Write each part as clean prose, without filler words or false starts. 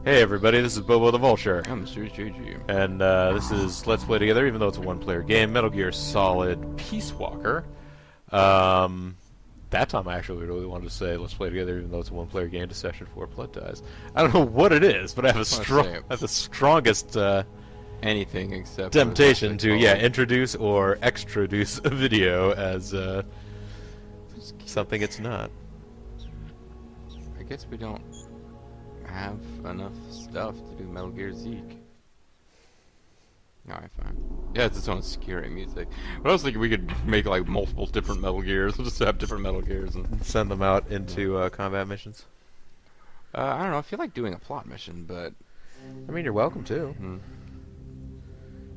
Hey everybody, this is Bobo the Vulture. I'm GG. And this is Let's Play Together, even though it's a one-player game, Metal Gear Solid Peace Walker. That time I actually really wanted to say Let's Play Together, even though it's a one-player game to Session 4 Blood Ties. I don't know what it is, but I have the strongest anything except temptation to introduce or extraduce a video as something it's not. I guess we don't have enough stuff to do Metal Gear Zeke. Alright, fine. Yeah, it's its own scary music. But I was thinking we could make like multiple different Metal Gears, just have different Metal Gears and send them out into combat missions. I don't know, I feel like doing a plot mission, but I mean, you're welcome to.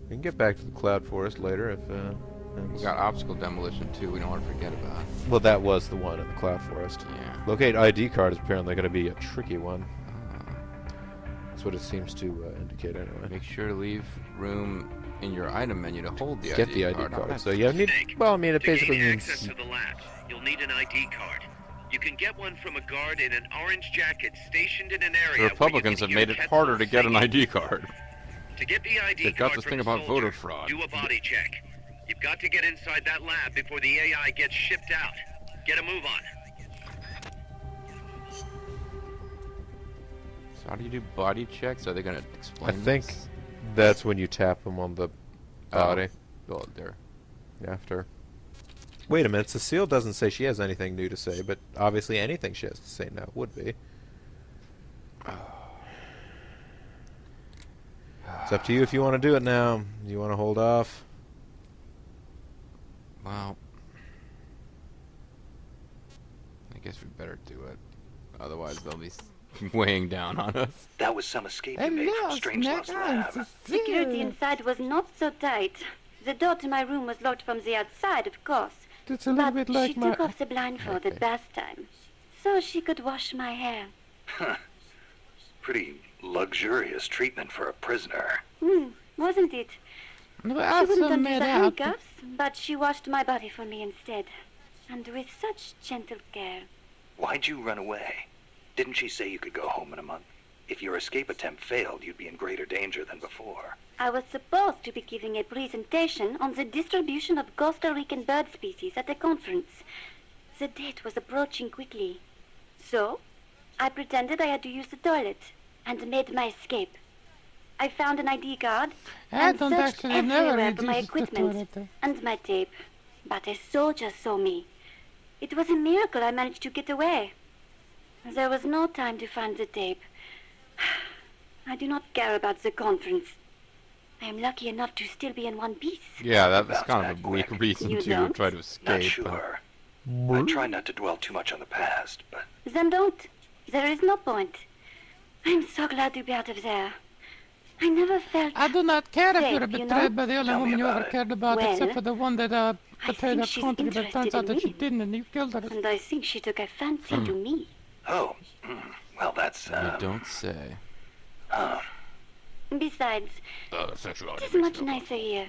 We can get back to the Cloud Forest later if we got obstacle demolition too, we don't want to forget about. Well, that was the one in the Cloud Forest. Yeah. Locate ID card is apparently going to be a tricky one. That's what it seems to indicate anyway. Make sure to leave room in your item menu to hold the ID card. Get the ID card. So you need. Well, I mean, it basically means. Access to the labs, you'll need an ID card. You can get one from a guard in an orange jacket stationed in an area. The Republicans have made it harder to get an ID card. To get the ID They've got card this from thing a about soldier, voter fraud. do a body check. You've got to get inside that lab before the AI gets shipped out. Get a move on. So how do you do body checks? Are they going to explain I think this? that's when you tap them on the body. Oh, there. After. Wait a minute, Cecile doesn't say she has anything new to say, but obviously anything she has to say now would be. It's up to you if you want to do it now. You want to hold off? Well, I guess we better do it. Otherwise they'll be weighing down on us. That was some escape you made from Strangelove's lab. Security inside was not so tight. The door to my room was locked from the outside, of course. It's a little but bit like she took off the blindfold at bath time, so she could wash my hair. Huh. Pretty luxurious treatment for a prisoner. Wasn't it? She wouldn't undo the handcuffs, but she washed my body for me instead. And with such gentle care. Why'd you run away? Didn't she say you could go home in a month? If your escape attempt failed, you'd be in greater danger than before. I was supposed to be giving a presentation on the distribution of Costa Rican bird species at a conference. The date was approaching quickly. So, I pretended I had to use the toilet and made my escape. I found an ID card and searched everywhere for my equipment and my tape. But a soldier saw me. It was a miracle I managed to get away. There was no time to find the tape. I do not care about the conference. I am lucky enough to still be in one piece. Yeah, that's kind of a weak reason to try to escape. Not sure. I try not to dwell too much on the past, but... Then don't. There is no point. I'm so glad to be out of there. I never felt I do not care if safe, you're betrayed by the only woman you ever cared about, Well, except for the one that betrayed think her she's country, but it turns interested out in that she me. didn't and you killed her. And I think she took a fancy to me. Oh, well, that's, You don't say. Besides, Sexuality it is much nicer here.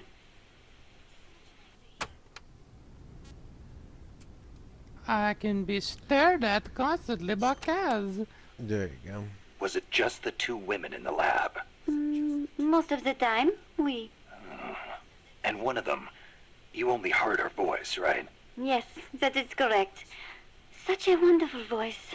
I can be stared at constantly by cats. There you go. Was it just the two women in the lab? Most of the time, we. And one of them, you only heard her voice, right? Yes, that is correct. Such a wonderful voice.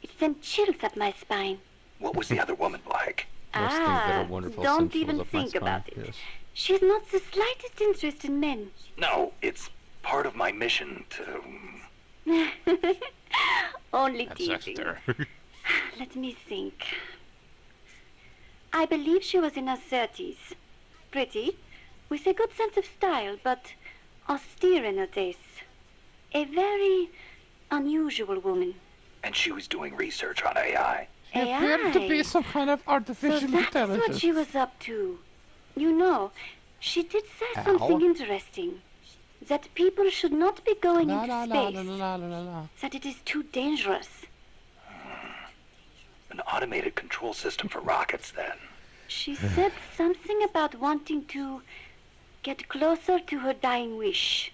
It sent chills up my spine. What was the other woman like? Most things that are wonderful Don't send chills even up my think spine. about it. Yes. She's not the slightest interest in men. No, it's part of my mission to... Only That's teasing. Dexter. Let me think. I believe she was in her 30s. Pretty, with a good sense of style, but austere in her tastes. A very unusual woman. And she was doing research on AI. She appeared to be some kind of So artificial that's what intelligence. she was up to. You know, she did say something interesting. That people should not be going La into la la space. la la la la. That it is too dangerous. An automated control system for rockets, then. She said something about wanting to get closer to her dying wish.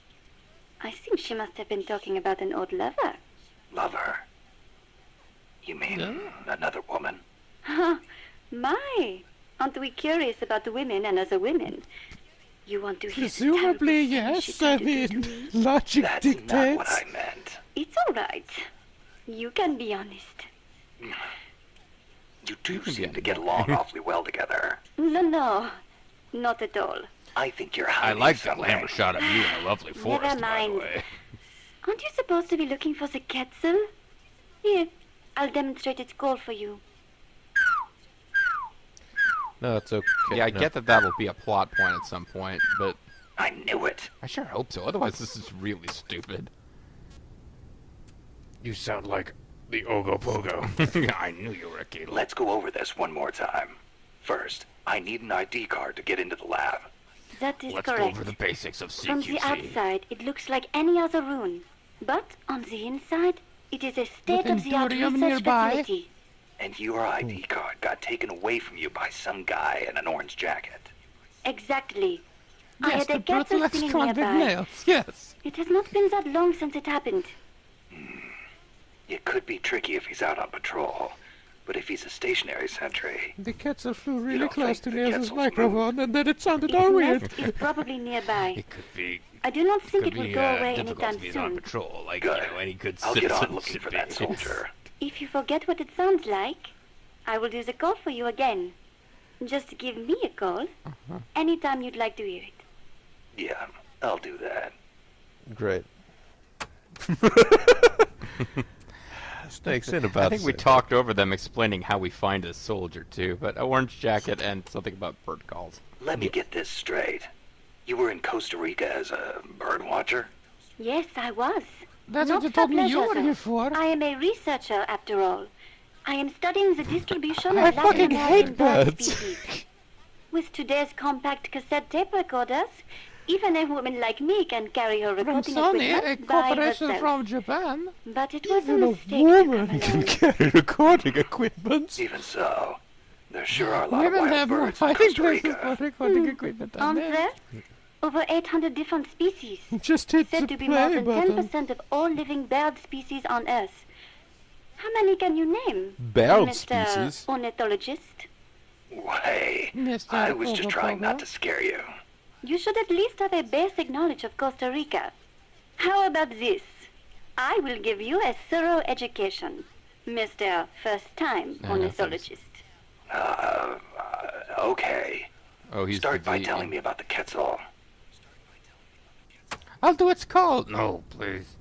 I think she must have been talking about an old lover. Lover? You mean another woman? My, aren't we curious about the women and other women? You want to hear the Presumably, terrible things yes. she I tried to do mean, to me? logic That's not what dictates. I meant. It's all right. You can be honest. You two seem to get along awfully well together. No, not at all. I think you're I hiding like that something. camera shot of you in a lovely forest, by the mind. way. Aren't you supposed to be looking for the Quetzal? Here, I'll demonstrate its call for you. No, it's okay. Yeah, I no. get that that'll be a plot point at some point, but I knew it. I sure hope so. Otherwise, this is really stupid. You sound like the Ogopogo. I knew you were a kid. Let's go over this one more time. First, I need an ID card to get into the lab. That is Let's go correct. over the basics of CQC. From the outside, it looks like any other room. But on the inside, it is a state-of-the-art thorium research nearby? facility. And your ID card got taken away from you by some guy in an orange jacket. Exactly. I Yes, had the a Quetzal brutal sitting extracted nearby. nails. Yes. It has not been that long since it happened. It could be tricky if he's out on patrol, but if he's a stationary sentry, The Quetzal flew really don't close think to the Niels' Quetzal's microphone, and then it sounded all Its weird. nest is probably nearby. It could be. I do not think Could it will be go away difficult anytime to be on soon. patrol, like Good. any good I'll citizen get on looking should for be. that soldier. If you forget what it sounds like, I will do the call for you again. Just give me a call anytime you'd like to hear it. Yeah, I'll do that. Great. Snakes in I about think the we same. talked over them explaining how we find a soldier too, but an orange jacket and something about bird calls. Let me get this straight. You were in Costa Rica as a bird watcher? Yes, I was. That's Not what you for told me you pleasure, were though. here for. I am a researcher, after all. I am studying the distribution I of Latin fucking American hate bird birds. species. With today's compact cassette tape recorders, even a woman like me can carry her From recording Sony, a equipment by corporation herself. from Japan. But it was a Even a mistake to woman come can along. carry recording equipment. Even so, there sure are a lot of Women wild have more birds in hiding Costa places Rica. for recording equipment than Aren't men. there? Over 800 different species. Just hit Said the to be more play than button. 10% of all living bird species on Earth. How many can you name, Bird Mr. species? Ornithologist? Hey, Mr. I was just trying not Ogopogo. to scare you. You should at least have a basic knowledge of Costa Rica. How about this? I will give you a thorough education, Mr. First-time No, no, ornithologist. Okay. Oh, he's Start by the- telling me about the Quetzal. I'll do its call. No, please.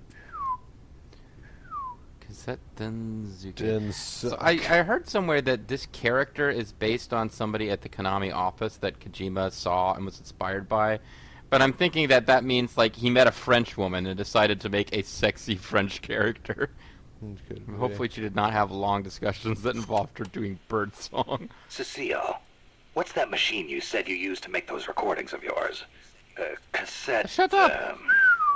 Cassette Denzuki. Didn't So suck. I heard somewhere that this character is based on somebody at the Konami office that Kojima saw and was inspired by. But I'm thinking that that means, like, he met a French woman and decided to make a sexy French character. Could be. Hopefully she did not have long discussions that involved her doing bird song. Cecile, what's that machine you said you used to make those recordings of yours? Cassette... Shut up.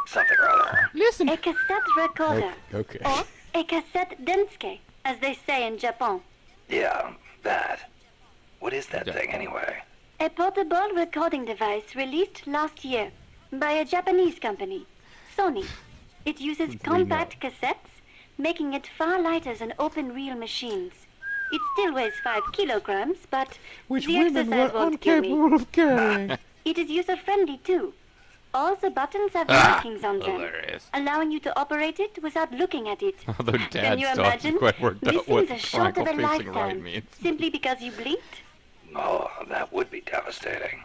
Something or other. Listen, A cassette recorder, Okay. or a cassette densuke, as they say in Japan. Yeah, that. What is that Yeah. thing anyway? A portable recording device released last year by a Japanese company, Sony. It uses compact cassettes, making it far lighter than open-reel machines. It still weighs 5 kilograms, but which the women were exercise won't kill me. incapable of carrying. It is user-friendly too. All the buttons have Ah, markings on them, hilarious. allowing you to operate it without looking at it. Although Can Dad you still hasn't imagine? quite worked This out what seems the a shot of triangle a facing right lifetime, means. simply because you blinked. Oh, that would be devastating.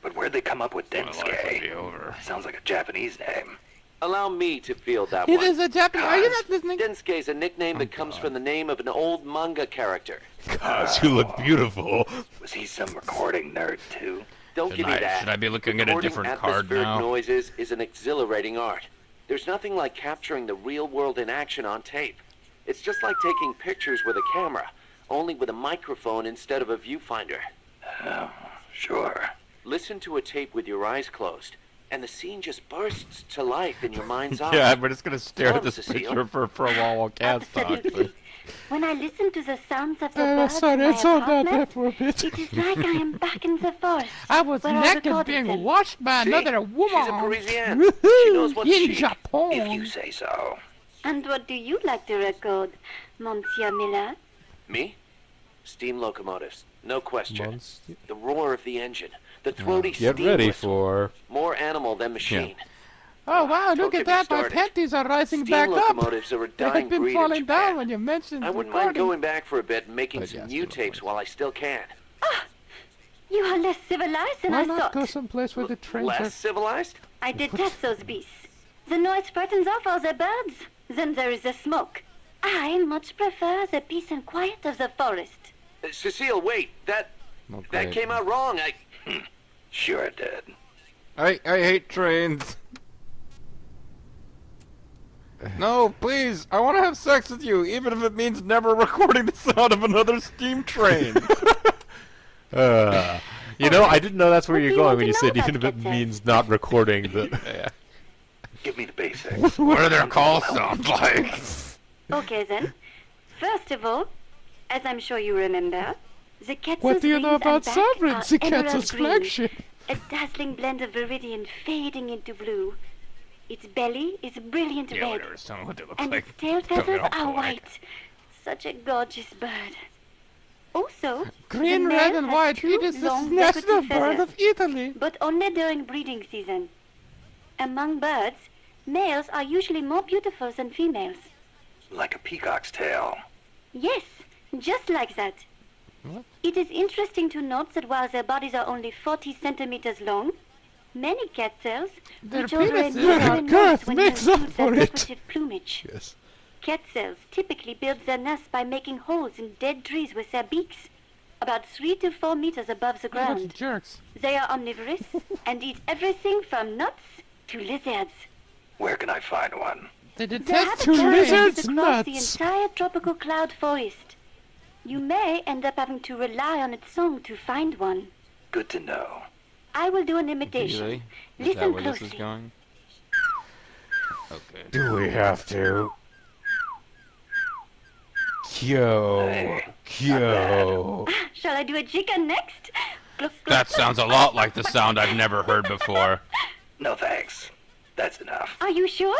But where'd they come up with My life would be Densuke? over. Sounds like a Japanese name. Allow me to field that It one. is a Japanese. Are you not listening? Densuke is a nickname that comes from the name of an old manga character. Gosh, you look beautiful. Was he some recording nerd too? Don't give me that. Should I be looking at a Recording different card atmospheric now? noises is an exhilarating art. There's nothing like capturing the real world in action on tape. It's just like taking pictures with a camera, only with a microphone instead of a viewfinder. Oh, sure. Listen to a tape with your eyes closed, and the scene just bursts to life in your mind's eye. Yeah, we're just gonna stare Come, at this Cecile. picture for a while Cat talks. Absolutely. When I listen to the sounds of the Oh, birds sorry, in I my saw that there apartment, for a bit. it is like I am back in the forest. I was where I naked recorded being them. watched by See? another woman. She's a Parisienne. She knows what's in chic. Japan. If you say so. And what do you like to record, Monsieur Miller? Me? Steam locomotives, no question. Months? The roar of the engine, the throaty Get steam ready whistle. for... More animal than machine. Oh wow, Don't look get at me that, my started. panties are rising Steam back up. locomotives are a They had dying been breed in falling Japan. down when you mentioned I wouldn't mind recording. going back for a bit and making But some yes, new good tapes point. while I still can. You are less civilized than Why I not thought. go someplace where the trains are... Less civilized? I detest those beasts. The noise frightens off all the birds. Then there is the smoke. I much prefer the peace and quiet of the forest. Cecile, wait. That Okay. came out wrong. Sure it did. I hate trains. No, please, I want to have sex with you, even if it means never recording the sound of another steam train. You know, I didn't know that's where What you're do you going want when to you know said about even if it Ketchup? means not recording the... Yeah. Give me the basics. What do their calls sound like? Okay then. First of all, as I'm sure you remember, the Quetzal's What do you know wings and about back Sovereign, are the emerald Quetzal's green, flagship? a dazzling blend of viridian fading into blue. Its belly is brilliant Yeah, red, whatever, just tell me what they look and like. its tail Tell me feathers how are polite. white. Such a gorgeous bird. Also, Green, the red, male and has white. two It is the long national decorative bird feathers, of Italy. but only during breeding season. Among birds, males are usually more beautiful than females. Like a peacock's tail. Yes, just like that. What? It is interesting to note that while their bodies are only 40 centimeters long, many quetzals Their reach over a penises meter are in girth length when you makes up include their for it. decorative plumage. Yes. Quetzals typically build their nests by making holes in dead trees with their beaks, about 3 to 4 meters above the What ground. jerks. They are omnivorous and eat everything from nuts to lizards. Where can I find one? They Their detest to habitat ranges lizards across the nuts. entire tropical cloud forest. You may end up having to rely on its song to find one. Good to know. I will do an imitation. Really? Is that Listen where closely. this is going? Okay. Do we have to? Kyo. Hey, Kyo. Shall I do a chicken next? Gluck, gluck. That sounds a lot like the sound I've never heard before. No thanks. That's enough. Are you sure?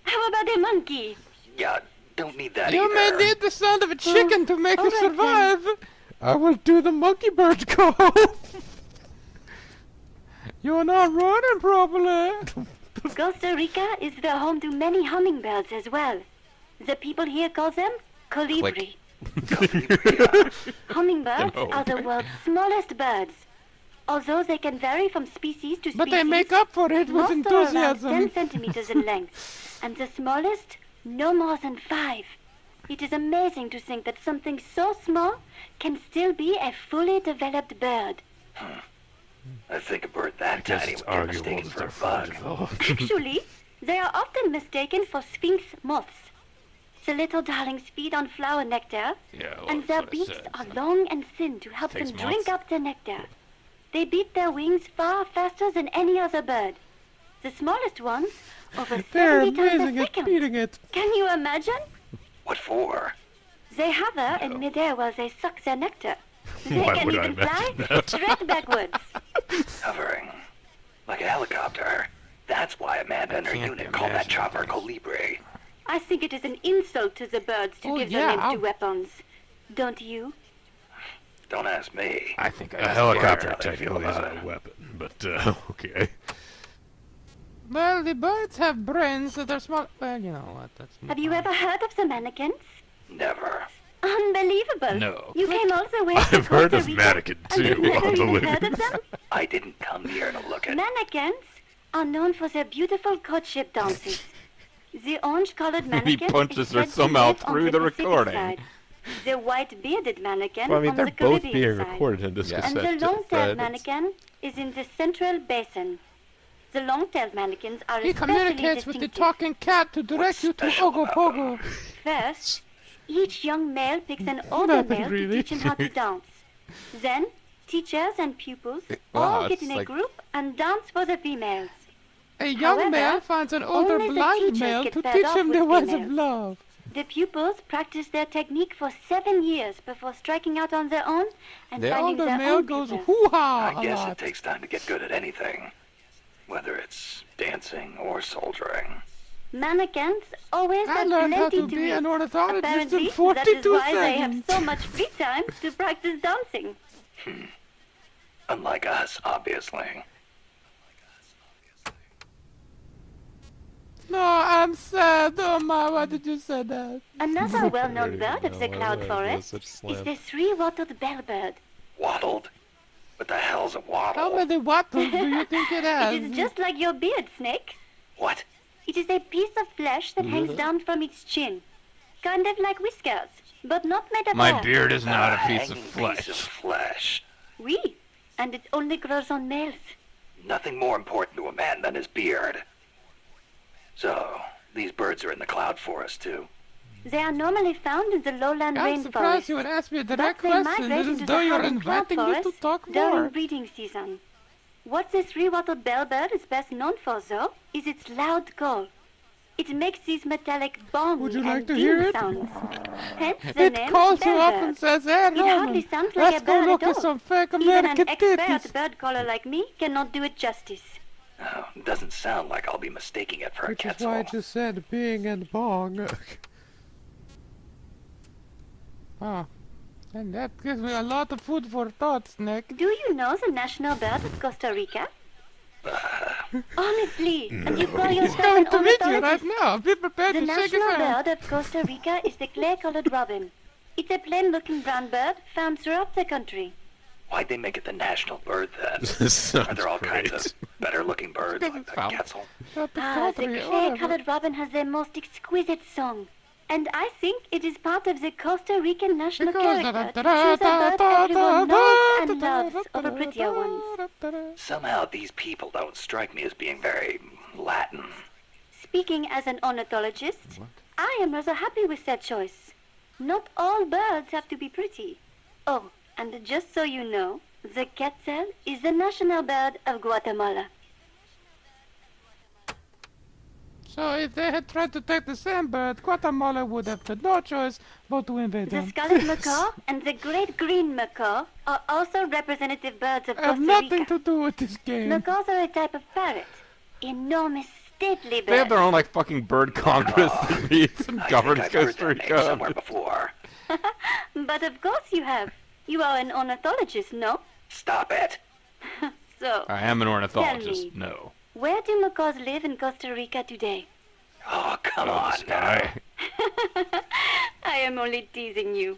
How about a monkey? Yeah, don't need that You may either. need the sound of a chicken to make you alright then. survive. I will do the monkey bird call. You're not running properly. Costa Rica is the home to many hummingbirds as well. The people here call them colibri. Hummingbirds No. are the world's smallest birds. Although they can vary from species to species, But they make up for it with most are around enthusiasm. 10 centimeters in length, and the smallest, no more than 5. It is amazing to think that something so small can still be a fully developed bird. I think a bird that Guess tiny it's would get arguable mistaken that for they're a fully bug. developed. Actually, they are often mistaken for sphinx moths. The little darlings feed on flower nectar, Yeah, well, and that's their what it beaks says. are long and thin to help Takes them drink months. up the nectar. They beat their wings far faster than any other bird. The smallest ones, over They're 70 times a amazing at second. beating it. Can you imagine? What for? They hover in midair while they suck their nectar. They Why can would I even fly imagine that? straight backwards. Hovering. Like a helicopter. That's why a man in her Can't unit called that imagine chopper things. Colibri. I think it is an insult to the birds to Oh, give yeah, their names I'll- to weapons. Don't you? Don't ask me. I think I A know helicopter how they feel technically is about not it. a weapon, but okay. Well, the birds have brains that are small. Well, you know what? That's. Have you ever heard of the mannequins? Never. Unbelievable. No. You came all the way I've to heard Costa of Rica mannequin and you've too never on the even heard living. of them? I didn't come here to look at. Mannequins are known for their beautiful courtship dances. The orange-colored He mannequin punches is her said to somehow live on through the Pacific recording. side. The white-bearded mannequin Well, I mean, on they're the both Caribbean being side. recorded in this Yeah. And cassette the long-tailed tape, right? mannequin is in the central basin. The long-tailed mannequins are He especially communicates with the distinctive. talking cat to direct you to special Ogo about Pogo. First, each young male picks an older Nothing male really. to teach him how to dance. Then, teachers and pupils Wow, all get it's in a like- group and dance for the females. A young However, male finds an older only the blind teachers male get to paired teach off him with the ways of females. love. The pupils practice their technique for 7 years before striking out on their own and The The finding older their male own goes pupils. hoo-ha I a guess it lot. takes time to get good at anything. Whether it's dancing or soldiering. Mannequins always I have learned how plenty to to be eat. an ornithologist Apparently, in 42 that is why they have seconds. so much free time to practice dancing. Unlike us, obviously. No, I'm sad. Oh my, why did you say that? Another well-known Very bird of the well, cloud I forest such is slam. the three-wattled bellbird. Waddled? What the hell's a waddle? How many wattles do you think it has? It is just like your beard, Snake. What? It is a piece of flesh that hangs down from its chin. Kind of like whiskers, but not made of My hair. beard is not a piece hanging of piece of flesh. flesh. Oui, and it only grows on males. Nothing more important to a man than his beard. So, these birds are in the cloud forest too. They are normally found in the lowland I'm surprised rainforest. you would ask me a But direct they question. migrate It is into as the though you're hardened cloud inviting me to forest talk during more. breeding season. What the three-wattled bellbird is best known for, though, is its loud call. It makes these metallic bong Would you and like to ding hear it? sounds. Hence the It name calls you up bellbird. and says, hey, It hardly Norman, sounds like let's a go bird look at at all. some fake Even an American expert titties. bird caller like me cannot do it justice. Oh, doesn't sound like I'll be mistaking it for Which a is why I quetzal. just said bing and bong. Oh, and that gives me a lot of food for thought, Snake. Do you know the national bird of Costa Rica? Honestly, and you call He's yourself going an to meet you right ornithologist? now. Be prepared The to shake his national hand. bird of Costa Rica is the clay-colored robin. It's a plain-looking brown bird found throughout the country. Why'd they make it the national bird then? This Are sounds there all great. kinds of better-looking birds Because like it's the foul. quetzal? Not the The country, whatever. clay-colored robin has the most exquisite song. And I think it is part of the Costa Rican national It goes character to choose a bird everyone knows and loves over prettier ones. Somehow these people don't strike me as being very Latin. Speaking as an ornithologist, I am rather happy with that choice. Not all birds have to be pretty. Oh, and just so you know, the quetzal is the national bird of Guatemala. So if they had tried to take the same bird, Guatemala would have had no choice but to invade The them. scarlet macaw and the great green macaw are also representative birds of I have Costa nothing Rica. to do with this game. Macaws are a type of parrot. Enormous, stately birds. They have their own like fucking bird congress that meets and I governs think I've heard Costa that name Rica. somewhere before. But of course you have. You are an ornithologist, no? Stop it. So, I am an ornithologist. me. No. where do macaws live in Costa Rica today? Oh, come Oh, on the sky. I am only teasing you.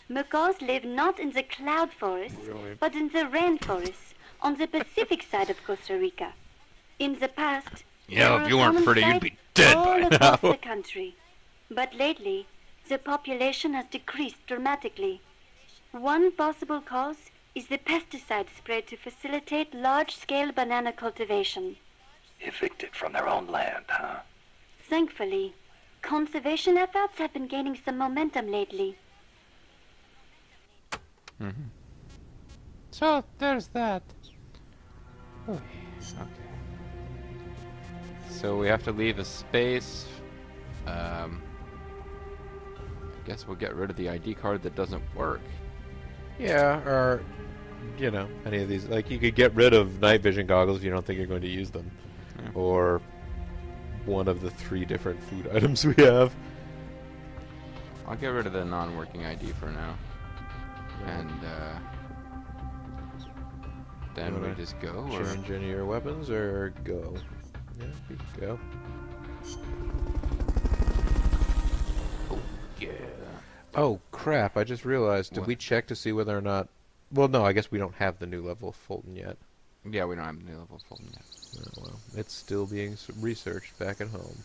Macaws live not in the cloud forest, but in the rainforest on the Pacific side of Costa Rica. In the past, You know, they if were you weren't a common pretty, you'd sight be dead all by across now. the country. But lately, the population has decreased dramatically. One possible cause is the pesticide sprayed to facilitate large-scale banana cultivation. Evicted from their own land, huh? Thankfully, conservation efforts have been gaining some momentum lately. So there's that. Oh, Okay. So we have to leave a space. I guess we'll get rid of the ID card that doesn't work. Yeah, or, you know, any of these. Like, you could get rid of night vision goggles if you don't think you're going to use them. Yeah. Or one of the 3 different food items we have. I'll get rid of the non-working ID for now. And then we wanna just go, or Change any of your weapons or go? Yeah, you can go. yeah. Oh, crap, I just realized. Did What? we check to see whether or not... Well, no, I guess we don't have the new level of Fulton yet. Yeah, we don't have new levels Fulton yet. Oh, well, it's still being researched back at home.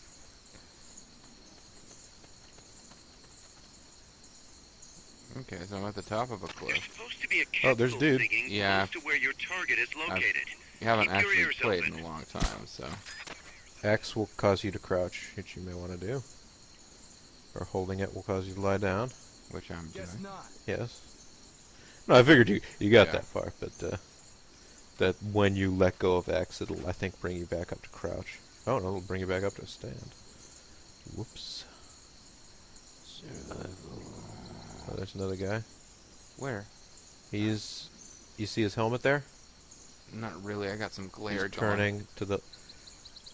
Okay, so I'm at the top of a cliff. Supposed to be a Oh, there's capsule dude. digging Yeah. close to where your target is located. You haven't Keep your actually ears played open. in a long time, so... X will cause you to crouch, which you may want to do. Or holding it will cause you to lie down. Which I'm doing. Yes. No, I figured you got Yeah. that far, but that when you let go of X, it'll, I think, bring you back up to crouch. Oh, no, it'll bring you back up to stand. Whoops. Oh, there's another guy. Where? He's... You see his helmet there? Not really, I got some glare He's going. turning to the...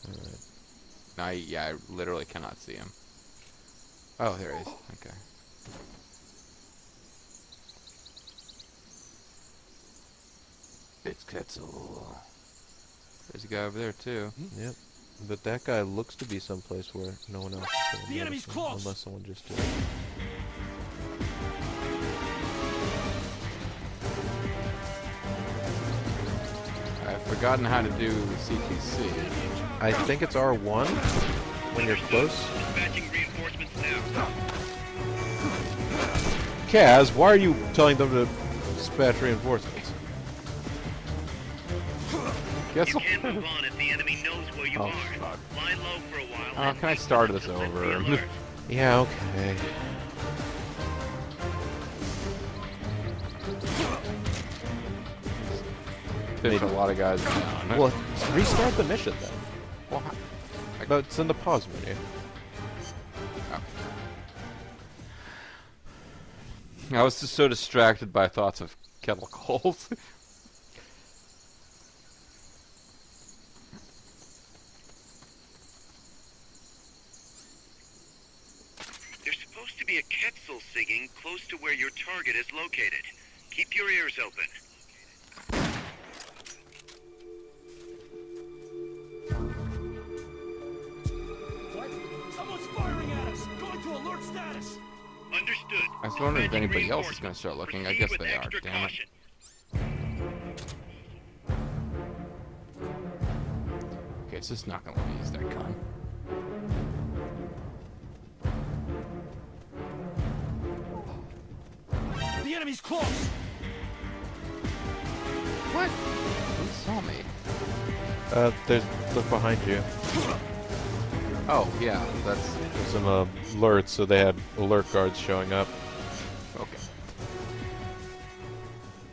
Alright. Yeah, I literally cannot see him. Oh, there he is. Okay. It's Quetzal. There's a guy over there too. Yep. But that guy looks to be someplace where no one else is going to notice him, unless someone just did. I've forgotten how to do CTC. I think it's R1 when you're close. Dispatching reinforcements now. Kaz, why are you telling them to dispatch reinforcements? Guess You can't move on if the enemy knows where you Oh, are. fuck. Fly low for a while. Oh, and can I start this over? be alert. Yeah, okay. There's a lot of guys down. Well, restart the mission then. Well, No, it's in the pause menu. I was just so distracted by thoughts of kettle coals. There's supposed to be a Quetzal singing close to where your target is located. Keep your ears open. What? Someone's firing at us! Going to alert status! Understood. I was wondering if Dispatching anybody else is going to reinforcements. start looking. I Proceed guess with they are. extra Damn it. caution. Okay, it's just not going to let me use that gun. The enemy's close! What? Who saw me? Look behind you. Oh, yeah, that's... There's some alerts, so they had alert guards showing up. Okay.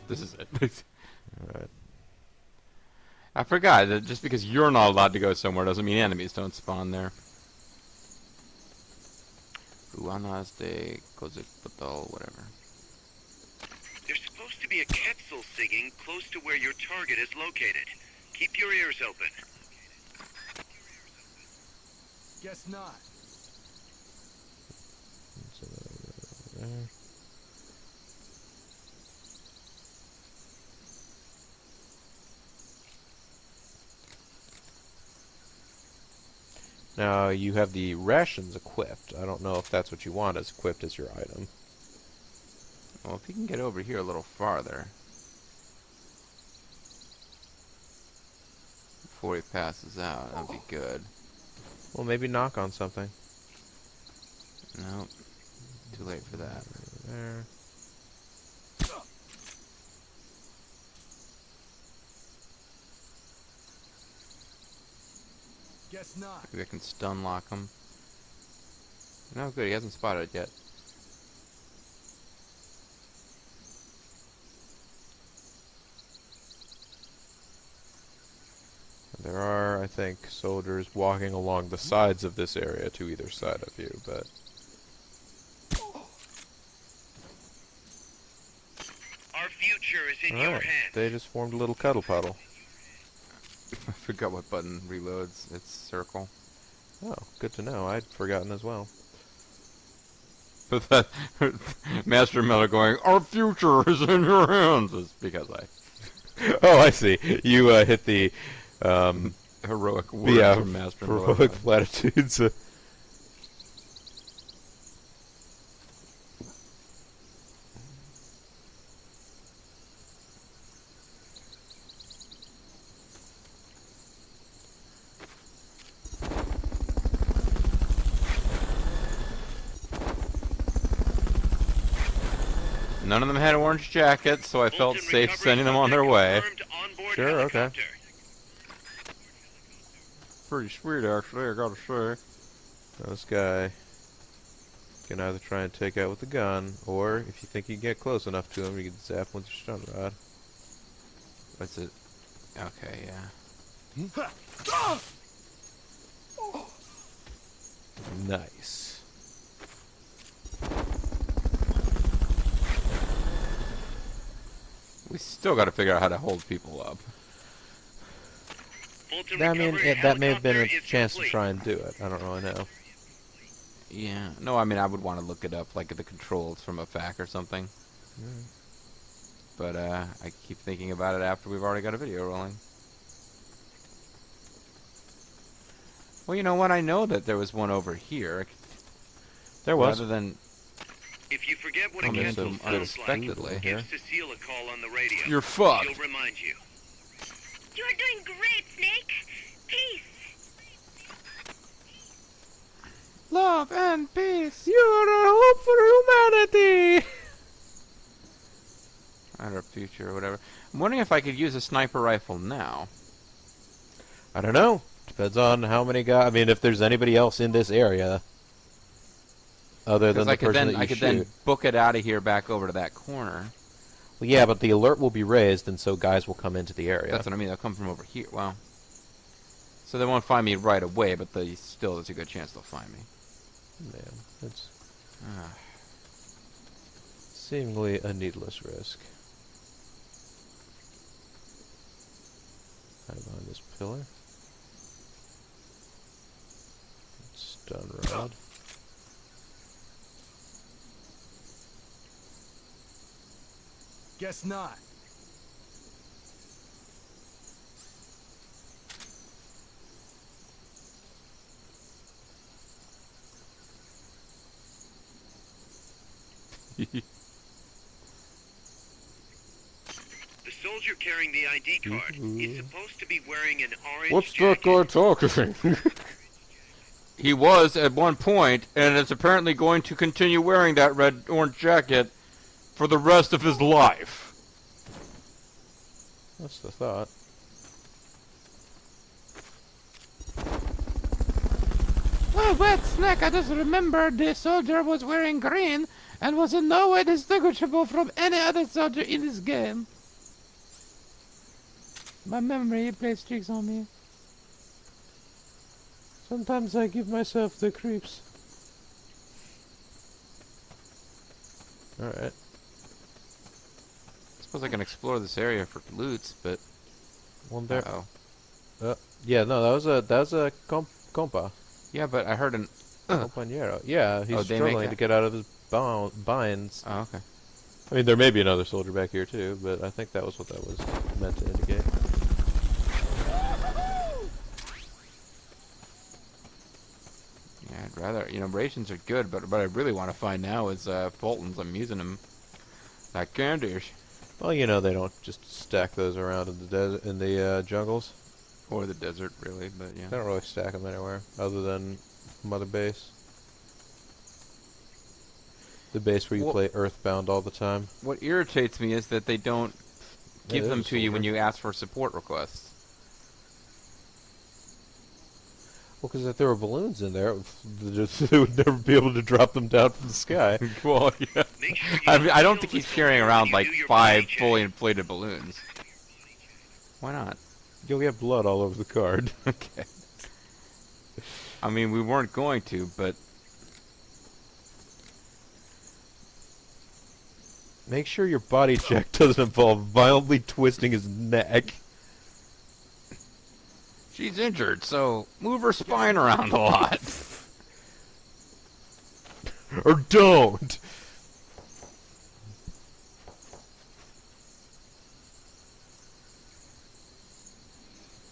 This is it. Alright. I forgot that just because you're not allowed to go somewhere doesn't mean enemies don't spawn there. Ruanas de Cozicotl, whatever. There's supposed to be a Quetzal singing close to where your target is located. Keep your ears open. Guess not. So, there. Now you have the rations equipped. I don't know if that's what you want as equipped as your item. Well, if you can get over here a little farther before he passes out, that'd be good. Well, maybe knock on something. Nope. Too late for that. There. Guess not. Maybe I can stun lock him. No, good. He hasn't spotted it yet. There are, I think, soldiers walking along the sides of this area to either side of you, but... Our future is in your Alright, hands. they just formed a little cuddle puddle. I forgot what button reloads. It's circle. Oh, good to know. I'd forgotten as well. But that Master Miller going, "Our future is in your hands," is because I Oh, I see. You hit the heroic words from Master Miller. heroic platitudes. None of them had orange jackets, so I felt Fulton safe recovery sending them on their way. confirmed onboard Sure, okay. helicopter. Pretty sweet, actually, I gotta say. This guy can either try and take out with a gun, or if you think you can get close enough to him, you can zap him with your stun rod. What's it? Okay, yeah. Nice. We still gotta figure out how to hold people up. Fulton I mean, recovered. that may have been a Helicopter is chance to complete. try and do it. I don't really know. Yeah. No, I mean, I would want to look it up, like the controls from a FAQ or something. But I keep thinking about it after we've already got a video rolling. Well, you know what? I know that there was one over here. There was. Rather than If you forget what a come in capsule from sounds like, unexpectedly. give Cecile a call on the radio. You're fucked. She'll remind you. You're doing great, Snake. Peace. Love and peace. You're a hope for humanity! Our future or whatever. I'm wondering if I could use a sniper rifle now. I don't know. Depends on how many guys. I mean, if there's anybody else in this area other than Because the person that you I could shoot. then book it out of here back over to that corner. Well, yeah, but the alert will be raised, and so guys will come into the area. That's what I mean. They'll come from over here. Well, so they won't find me right away, but still, there's a good chance they'll find me. Yeah, it's Ah. seemingly a needless risk. Hide behind this pillar. Stun rod. Guess not. The soldier carrying the ID card is supposed to be wearing an orange What's that jacket. guy talking? He was at one point, and is apparently going to continue wearing that red-orange jacket for the rest of his life. That's the thought. Well, wait, Snack, I just remembered the soldier was wearing green and was in no way distinguishable from any other soldier in this game. My memory plays tricks on me. Sometimes I give myself the creeps. Alright. I suppose I can explore this area for loots, but Well, there. uh-oh. Yeah, no, that was a compa. Yeah, but I heard an. Compañero. Yeah, he's Oh, they make struggling that? to get out of his binds. Oh, okay. I mean, there may be another soldier back here too, but I think that was what that was meant to indicate. Yeah, I'd rather, rations are good, but what I really want to find now is Fulton's. I'm using them like candies. Well, they don't just stack those around in the desert, in the jungles. Or the desert, really, but yeah. They don't really stack them anywhere other than Mother Base. The base where you play Earthbound all the time. What irritates me is that they don't give there's them a to you when soldier. you ask for support requests. Well, because if there were balloons in there, they would never be able to drop them down from the sky. Well, yeah. Make sure you I mean, I don't conceal think the he's carrying soldier around when like you do your 5 body check. fully inflated balloons. Why not? You'll get blood all over the card. Okay. I mean, we weren't going to, but Make sure your body check doesn't involve violently twisting his neck. she's injured, so move her spine around a lot. Or don't!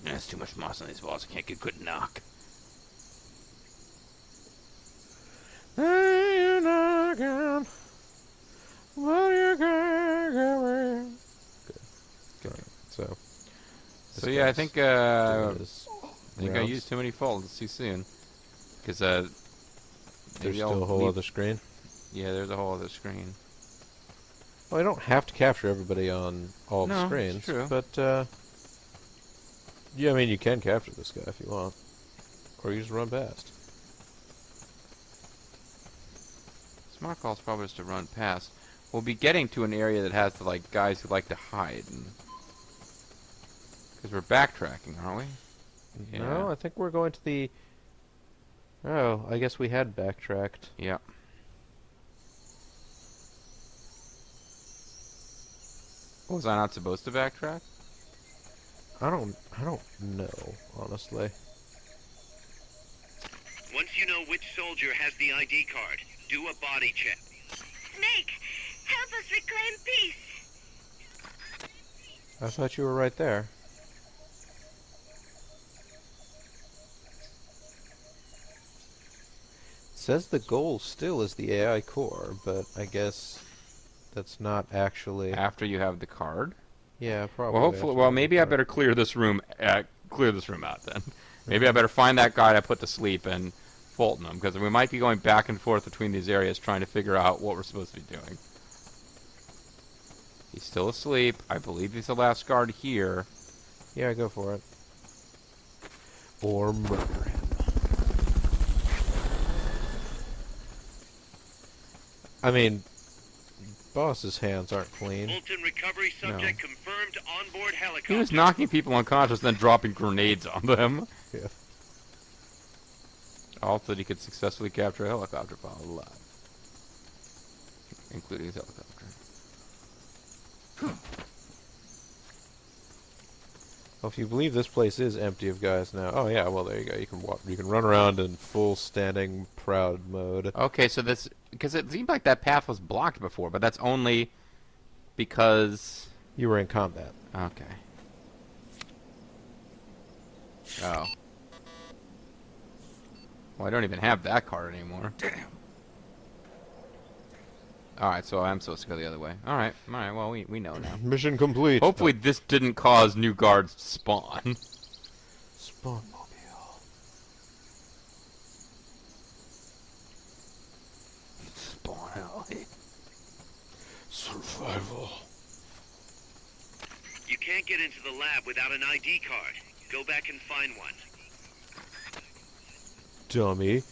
There's too much moss on these walls. I can't get a good knock. Hey, you knocking. Will you get away? So. So yeah, I think I used too many folds too soon. Because There's still a whole other screen. Yeah, there's a whole other screen. Well, I don't have to capture everybody on all the No, screens, it's true. but yeah, I mean you can capture this guy if you want, or you just run past. Smart call's probably just to run past. We'll be getting to an area that has the guys who like to hide, because we're backtracking, aren't we? No, I think we're going to the. Oh, I guess we had backtracked. Yeah. Was I not supposed to backtrack? I don't know, honestly. Once you know which soldier has the ID card, do a body check. Snake, help us reclaim peace. I thought you were right there. It says the goal still is the AI core, but I guess that's not actually. After you have the card. Yeah, probably. Well, hopefully. after Well, the maybe I card. better clear this room. Clear this room out then. Maybe I better find that guy I put to sleep and Fulton him, because we might be going back and forth between these areas trying to figure out what we're supposed to be doing. He's still asleep. I believe he's the last guard here. Yeah, go for it. Or murder him. I mean, boss's hands aren't clean. Fulton recovery subject confirmed onboard helicopter. He was knocking people unconscious, then dropping grenades on them. Yeah. Also, he could successfully capture a helicopter while alive, including his helicopter. Well, if you believe this place is empty of guys now. Oh yeah, well there you go. You can walk. You can run around in full standing proud mode. Okay, so this, because it seemed like that path was blocked before, but that's only because. You were in combat. Okay. Oh. Well, I don't even have that card anymore. Damn. Alright, so I'm supposed to go the other way. Alright, well, we know now. Mission complete. Hopefully this didn't cause new guards to spawn. Spawn mobile. Spawn alley. Survival. You can't get into the lab without an ID card. Go back and find one. Dummy.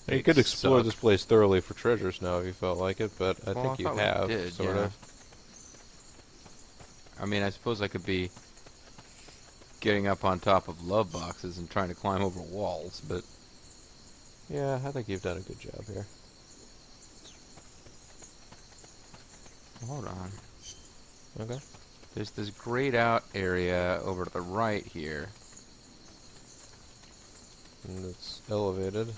You Big could explore suck. this place thoroughly for treasures now if you felt like it, but I Well, think you thought we have, did, sort yeah. of. I mean, I suppose I could be getting up on top of love boxes and trying to climb over walls, but Yeah, I think you've done a good job here. hold on. Okay. There's this grayed out area over to the right here. And it's elevated.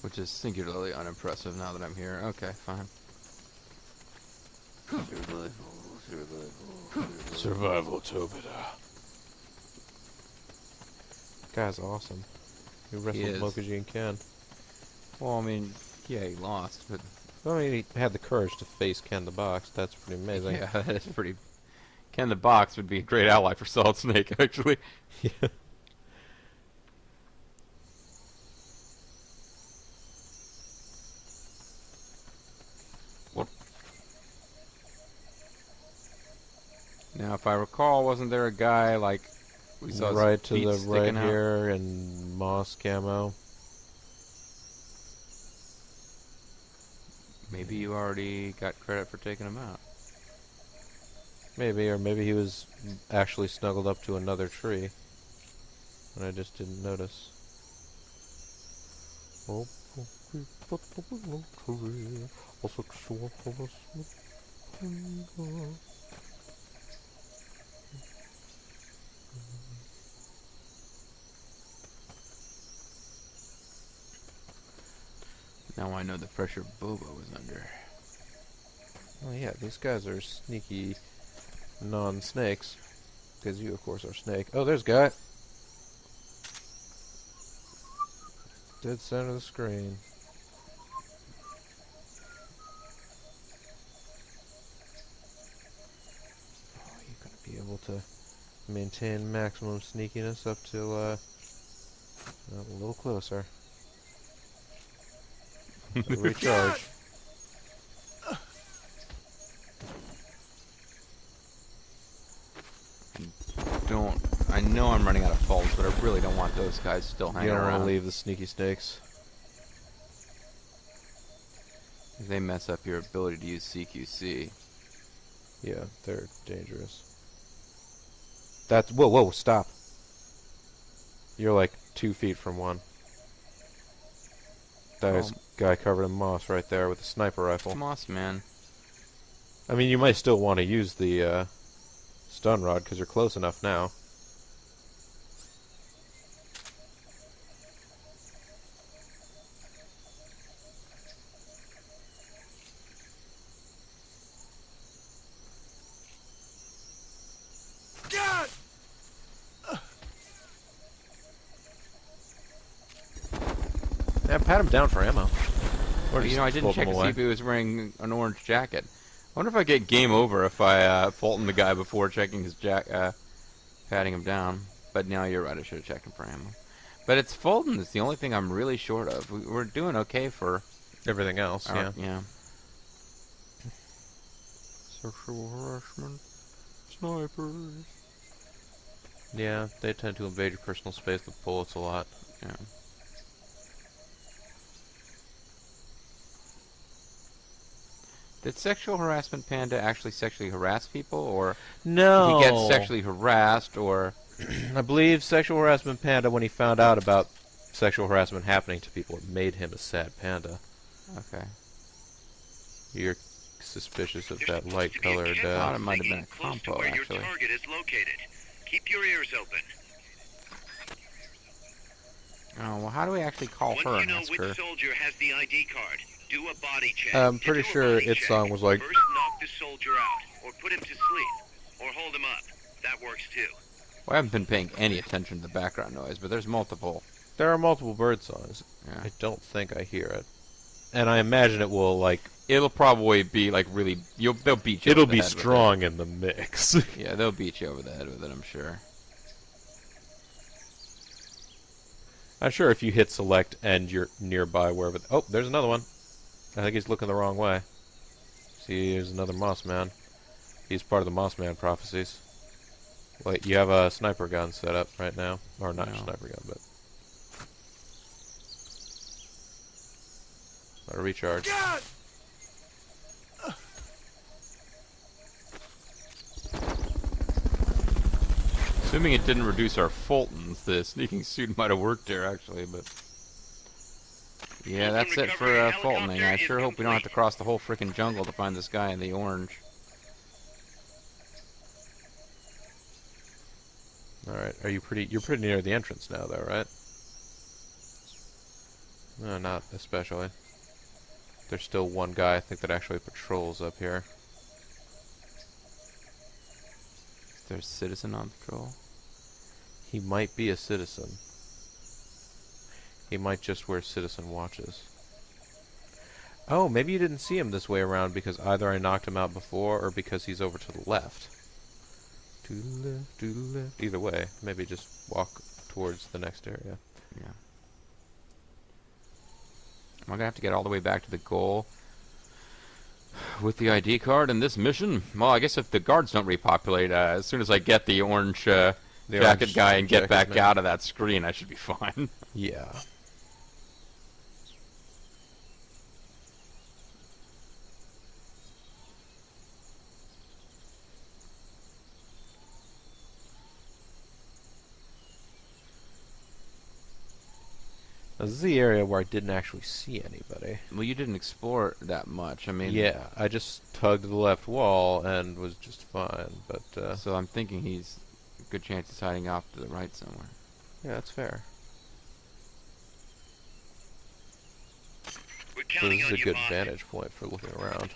Which is singularly unimpressive now that I'm here. Okay, fine. Survival Tobita. Guy's awesome. He wrestled is. Mokujin Ken. Well, I mean, yeah, he lost, but I mean, he had the courage to face Ken the Box. That's pretty amazing. yeah, that is pretty. Ken the Box would be a great ally for Solid Snake, actually. Yeah. Now, if I recall, wasn't there a guy like we saw his Right to feet the right sticking out? here in moss camo. Maybe you already got credit for taking him out. Maybe, or maybe he was actually snuggled up to another tree. And I just didn't notice. Now I know the pressure Bobo was under. Oh yeah, these guys are sneaky non-snakes. Because you, of course, are snake. Oh, there's a guy. Dead center of the screen. Oh, you're going to be able to maintain maximum sneakiness up till, a little closer. Recharge. I know I'm running out of faults, but I really don't want those guys still You hanging don't want around. to leave the sneaky snakes. If they mess up your ability to use CQC. Yeah, they're dangerous. That's... Whoa, stop. You're like 2 feet from one. There's Oh. guy covered in moss right there with a sniper rifle. Moss man. I mean, you might still want to use the stun rod because you're close enough now. God! Yeah, pat him down for ammo. Or You just know, I didn't fold check him to see away. if he was wearing an orange jacket. I wonder if I get game over if I Fulton the guy before checking his patting him down. But now you're right, I should have checked him for ammo. But it's Fulton. It's the only thing I'm really short of. We're doing okay for Everything else, our, yeah. Sexual harassment, snipers. Yeah, they tend to invade your personal space with bullets a lot. Yeah. Did sexual harassment panda actually sexually harass people, or No! he gets sexually harassed, or I believe sexual harassment panda, when he found out about sexual harassment happening to people, it made him a sad panda. okay? You're suspicious of There's that supposed light to be a colored, cancel Thought it might have been signal a close to compo, where your actually. target is located. Keep your ears open. Oh well, how do we actually call Once her you and know ask which her? soldier has the ID card, do a body check. I'm To pretty do a sure body its check, song was like, first knock the soldier out, or put him to sleep, or hold him up. That works too. Well, I haven't been paying any attention to the background noise, but there's multiple. there are multiple bird songs. Yeah. I don't think I hear it. And I imagine it will, like, It'll probably be like really. They'll beat you. it'll over the be head with strong in the mix. it. Yeah, they'll beat you over the head with it. I'm sure. I'm sure if you hit select and you're nearby wherever... oh, there's another one. I think he's looking the wrong way. See, there's another Moss Man. He's part of the Moss Man prophecies. Wait, you have a sniper gun set up right now. Or not a No. sniper gun, but... Let it recharge. God! Assuming it didn't reduce our Fultons, the sneaking suit might have worked there actually, but. Yeah, that's it for Fultoning. I sure hope we don't have to cross the whole frickin' jungle to find this guy in the orange. Alright, are you pretty... you're pretty near the entrance now, though, right? No, not especially. There's still one guy, I think, that actually patrols up here. Is there a citizen on patrol? He might be a citizen. He might just wear citizen watches. Oh, maybe you didn't see him this way around because either I knocked him out before or because he's over to the left. To the left, to the left. Either way, maybe just walk towards the next area. Yeah. Am I gonna have to get all the way back to the goal with the ID card in this mission? Well, I guess if the guards don't repopulate, as soon as I get the orange jacket orange guy and get jacket back man. out of that screen, I should be fine. Yeah. Now, this is the area where I didn't actually see anybody. Well, you didn't explore that much. I mean, Yeah, I just tugged the left wall and was just fine, but, So I'm thinking he's a good chance he's hiding off to the right somewhere. yeah, that's fair. We're So counting this is on a you, good boss. vantage point for looking around.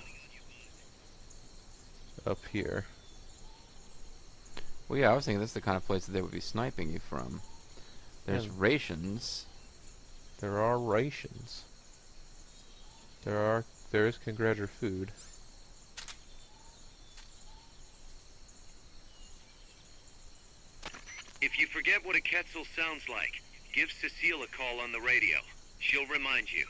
Up here. Well, yeah, I was thinking this is the kind of place that they would be sniping you from. There's Yeah. rations. There are rations. There is Congregator food. If you forget what a Quetzal sounds like, give Cecile a call on the radio. She'll remind you.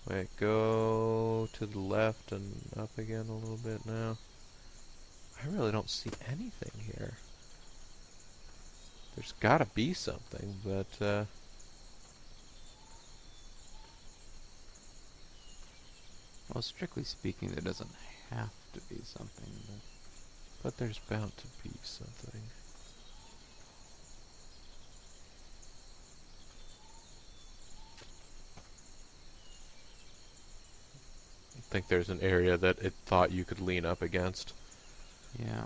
Wait, go to the left and up again a little bit now. I really don't see anything here. There's gotta be something, but, Well, strictly speaking, there doesn't have to be something. but there's bound to be something. think there's an area that it thought you could lean up against. Yeah.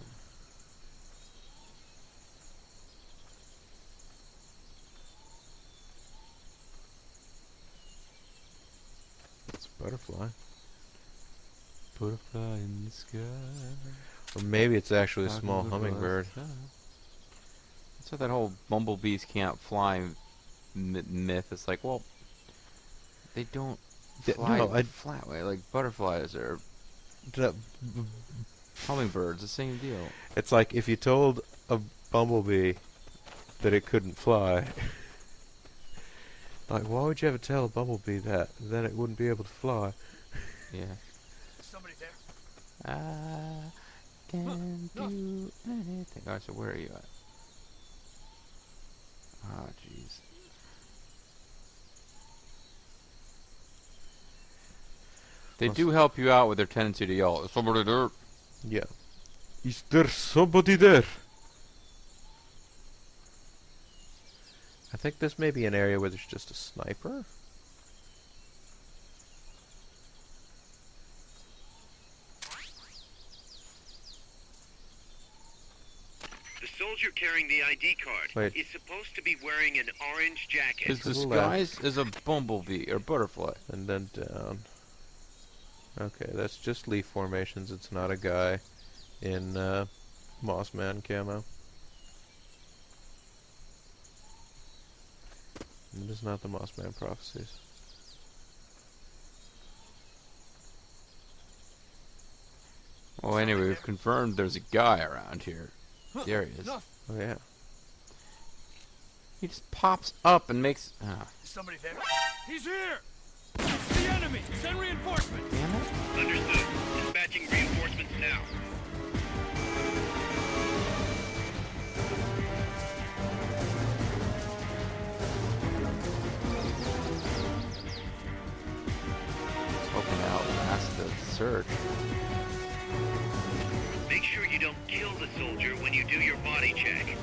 It's a butterfly. Butterfly in the sky. Or maybe it's actually a small hummingbird. That's what that whole bumblebees can't fly myth. It's like, well, they don't fly no, the flat way like butterflies or hummingbirds. The same deal. It's like if you told a bumblebee that it couldn't fly. Like, why would you ever tell a bumblebee that? Then it wouldn't be able to fly. Yeah. Is somebody there? I can do anything. Alright, so where are you at? Oh, jeez. They do help you out with their tendency to yell, "Is somebody there?" Yeah. Is there somebody there? I think this may be an area where there's just a sniper. The soldier carrying the ID card Wait. is supposed to be wearing an orange jacket. His To the disguise is a bumblebee or butterfly. And then down. Okay, that's just leaf formations. It's not a guy in Mossman camo. It is not the Mossman prophecies. Well, anyway, we've confirmed there's a guy around here. There he is. No, Oh yeah. He just pops up and makes... Ah, is somebody there? He's here! It's the enemy! Send reinforcements! damn it. Understood. Dispatching reinforcements now. Hoping to outlast the search. Make sure you don't kill the soldier when you do your body check.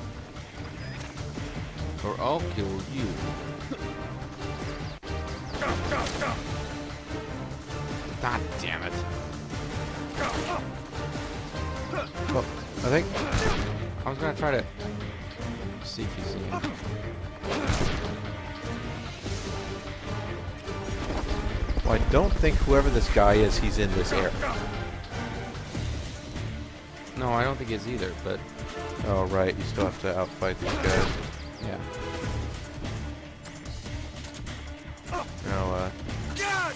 Or I'll kill you. God damn it. Well, I think I was gonna try to see if you see him. well, I don't think whoever this guy is, he's in this area. No, I don't think it's either, but Oh right, you still have to outfight these guys. yeah. Now, God!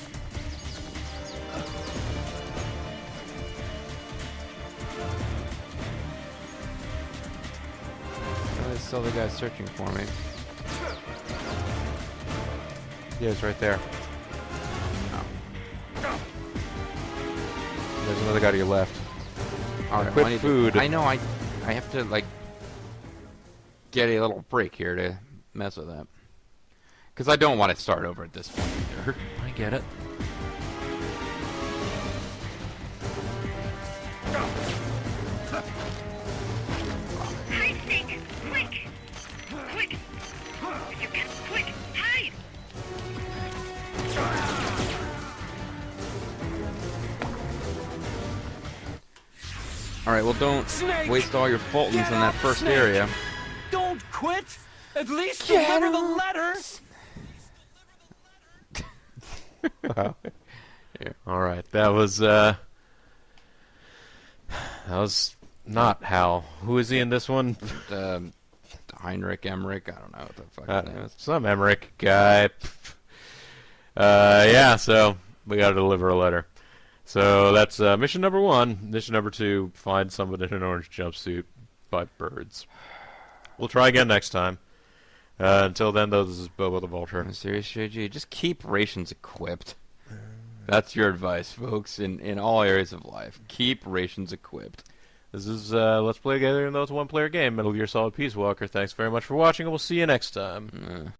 Oh, there's still the guy searching for me. yeah, it's right there. There's another guy to your left. Alright, Quit I need food. To, I know, I have to, like, get a little break here to mess with that. Because I don't want to start over at this point either. I get it. Hide, Snake! Quick! Quick! If you can, quick! Hide! Alright, well don't Snake! waste all your Fultons Get in that up, first Snake! area. Don't quit! At least deliver the letter! All right, that was not Hal. Who is he in this one? Heinrich Emmerich, I don't know what the fuck his name is. Some Emmerich guy. Yeah, so we got to deliver a letter. So that's mission number 1. Mission number 2: find someone in an orange jumpsuit by birds. We'll try again next time. Until then, though, this is Bobo the Vulture. Serious JG, just keep rations equipped. That's your advice, folks, in all areas of life. Keep rations equipped. This is Let's Play Together, even though it's a one-player game. Metal Gear Solid Peace Walker. Thanks very much for watching, and we'll see you next time.